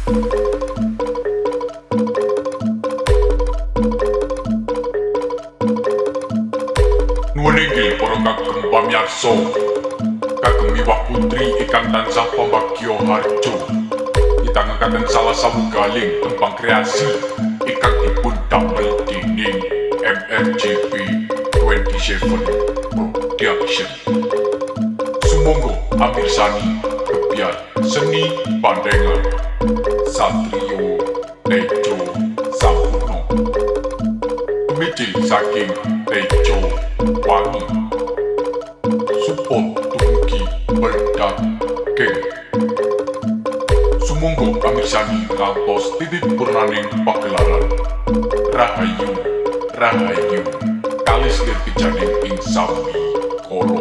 Nuwun inggih para kagem pamirsa, kagem miwah putri ingkang tansah pambagya harjo, mitangaken salah sawugaling tembang kreasi ingkang dipun damel déning MRJP 27 Production. Sumangga amirsani kebiar seni pandengan Satrio Tejo Sampurno, pemicil saking Tejo Wangi, support tumugi Peldak Geng. Sumangga amirsani ngantos titik purnaning pagelaran Rahayu Rahayu kalis lir kejaning ing sami kala.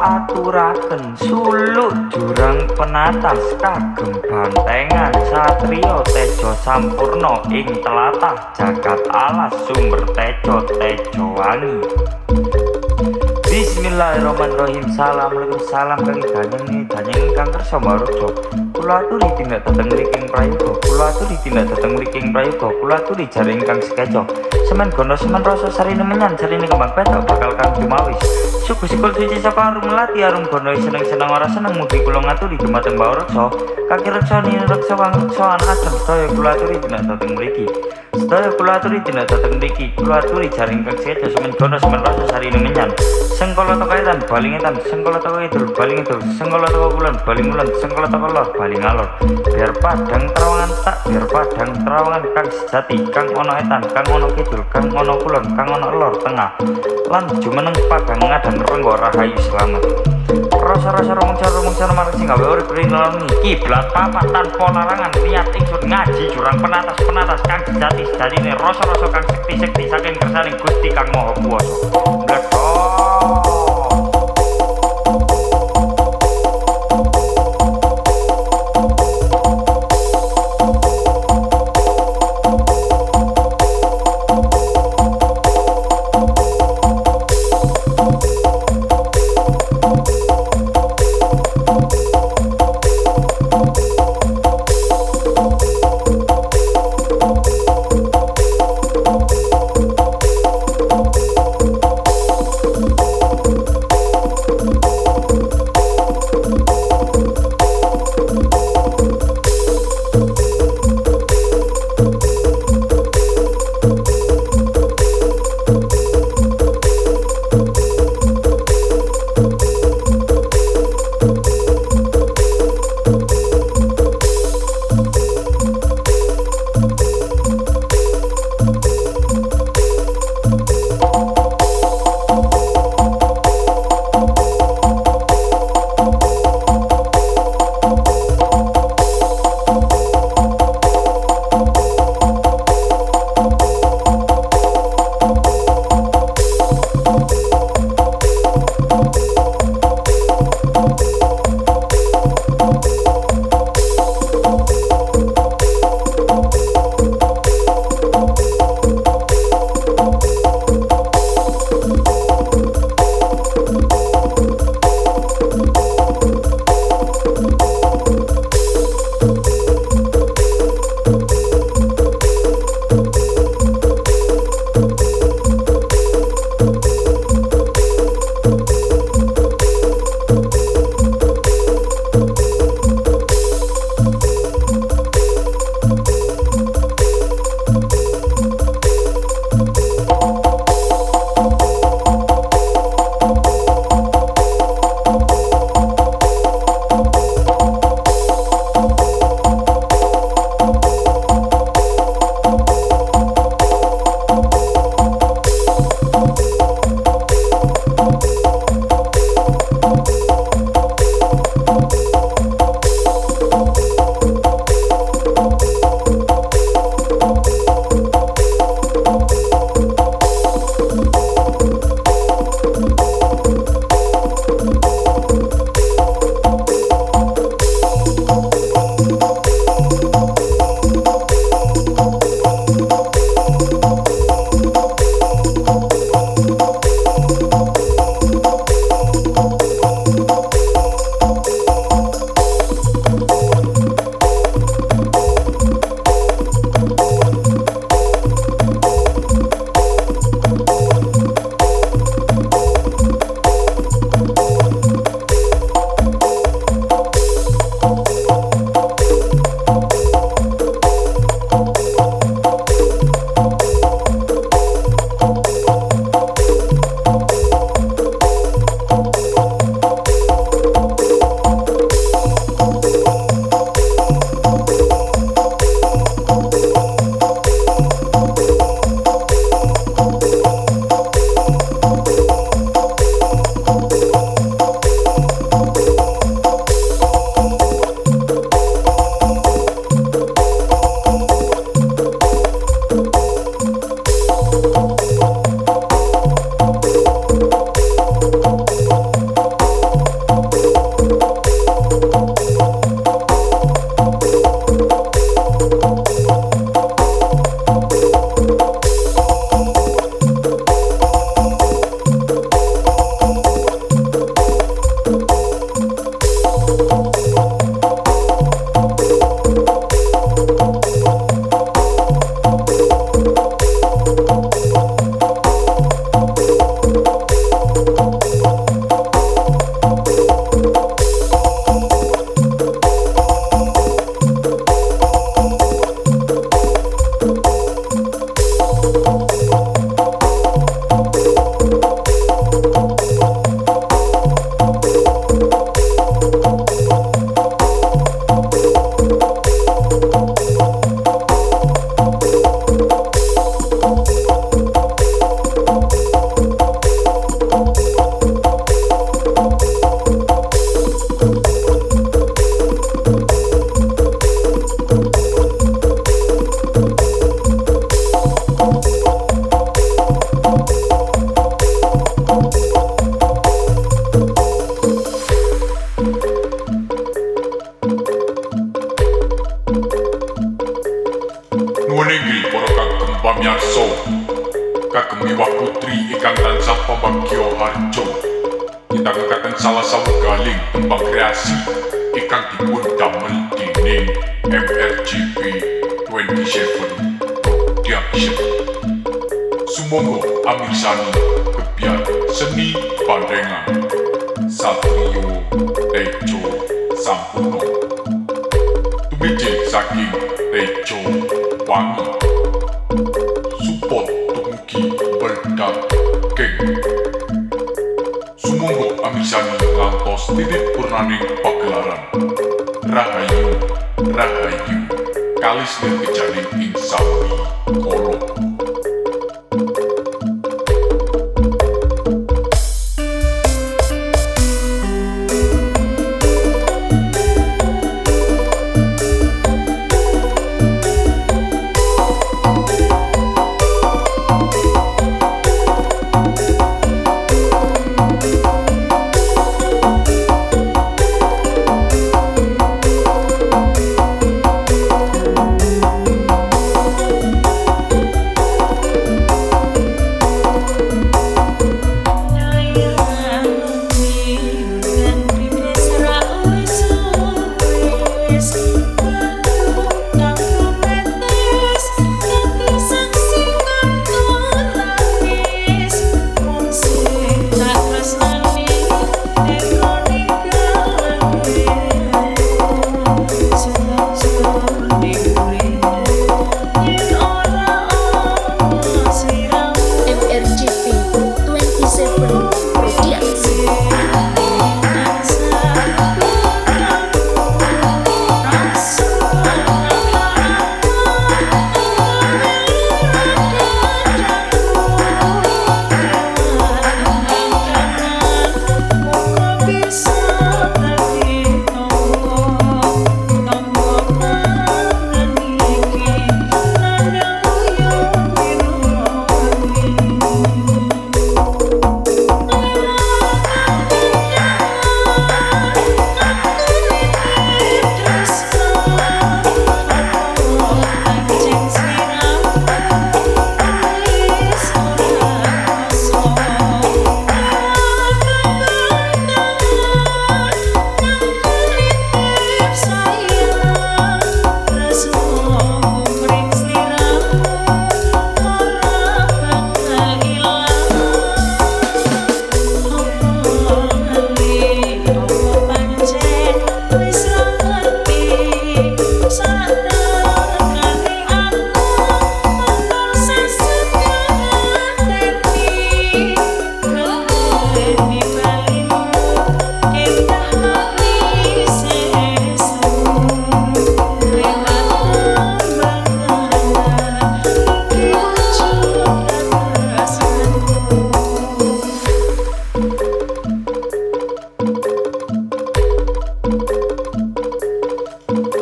Aturaken suluk jurang penatas kagem bantengan Satrio Tejo Sampurno ing tlatah Jagat Alas Sumber Tejo Tejo Wangi. Bismillahirrahmanirrahim. Salam kang danyeng ingkang kersa maruja. Kula aturi tindak dhateng mriking prayoga. Kula aturi tindak dhateng mriking prayoga. Kula aturi jare ingkang sekeca. Semen gono semen rasa sarine menyan sarine kembang petok bakal kang dumawis. Suku sikul suci saka arum melati arum gono seneng-seneng ora seneng mugi kula ngaturi dumateng Mbah Reksa. Kaki reksa reksa kang reksa anak adem sedaya kula aturi tindak dhateng mriki. Sedaya kula aturi tindak dhateng mriki. Kula aturi jare ingkang sekeca semen gono semen rasa sarine menyan. Sengkala teka etan baling etan, sengkala teka idul baling idul, sengkala teka bulan baling bulan, sengkala teka lor baling alor. Biar padang terawangan tak, biar padang terawangan kang sejati, kang ono etan, kang ono kidul, kang ono kulon, kang ono lor tengah. Lan jumeneng padang ngadang renggo rahayu selamat. Rasa-rasa rumong-rumong marang sing gawe urip rino iki kiblat papat tanpa larangan niat ingsun ngaji jurang penatas kang sejati sejatine rasa-rasa kang sekti saking kersaning Gusti Kang Maha Kuwasa. miwah putri ingkang tansah pambagya harjo ditangekaken salah sawigaling tembang kreasi ingkang dipun damel dening MRGP 27 Production. Sumangga amirsani kebiar seni pandengan Satrio Tejo Sampuno tumijil saking Tejo Wangi support tumugi berdak geng. Sumangga amirsani ngantos titik purnaning pagelaran Rahayu Rahayu kalis lir kejaning ing sami kala.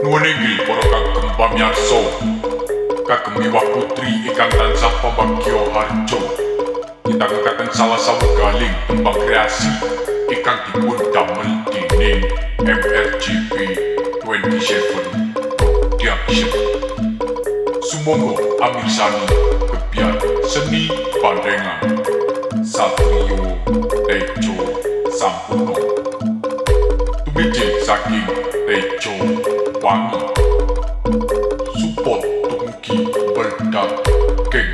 Nuwuningil para kagem pamiyarsa kagem miwah putri ingkang tansah pambagya harjo ditangekaken salah sawigaling tembang kreasi ingkang dipun damel dening MRGP 27 Production. Sumangga amirsani kebiar seni pandengan Satrio Tejo Sampuno tumijil saking Tejo Wangi support tumugi berdak geng.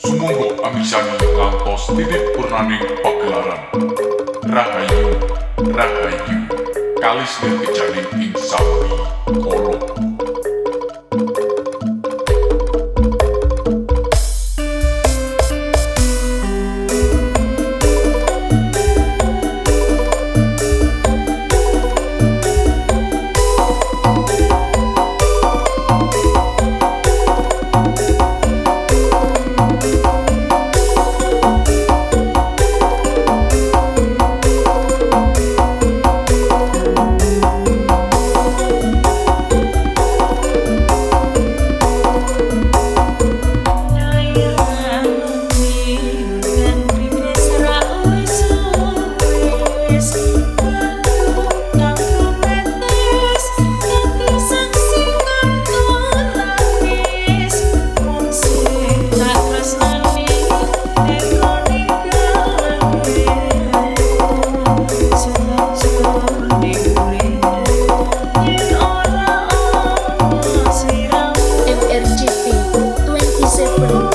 Sumangga amirsani ngantos titik purnaning pagelaran Rahayu Rahayu kalis lir kejaning ing sami kala. MRGP 27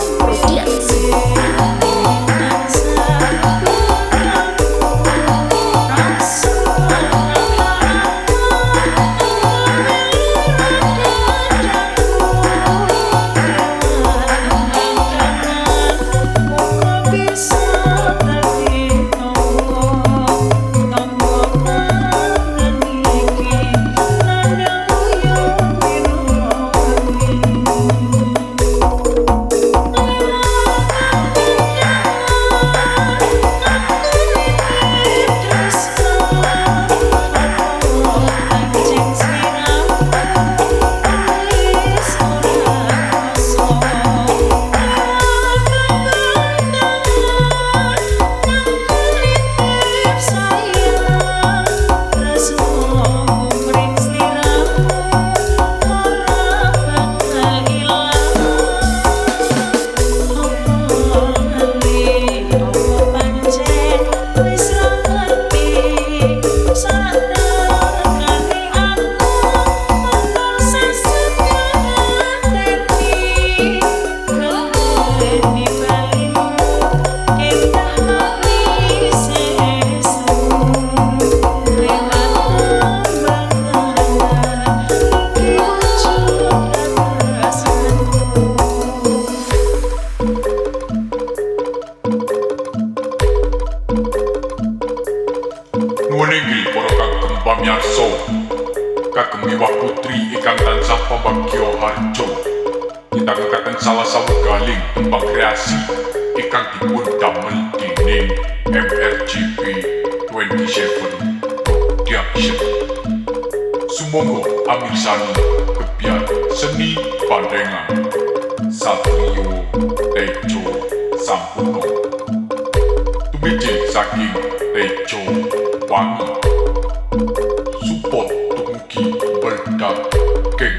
Nuwuningil para kagem pamiyarsa, kagem miwah putri ingkang tansah pambagya harjo, nyedhangaken salah sawigaling tembang kreasi ingkang dipun damel déning MRGP 27 Production. Sumangga amirsani kebiar seni pandengan Satrio Tejo Sampuno. Tumijil saking Tejo Wangi, support dumugi berdak geng.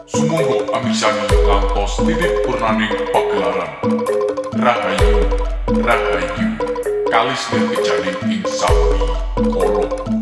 Sumangga amirsani ngantos titik purnaning pagelaran. Rahayu, rahayu, kalis kejaling ing sami kala.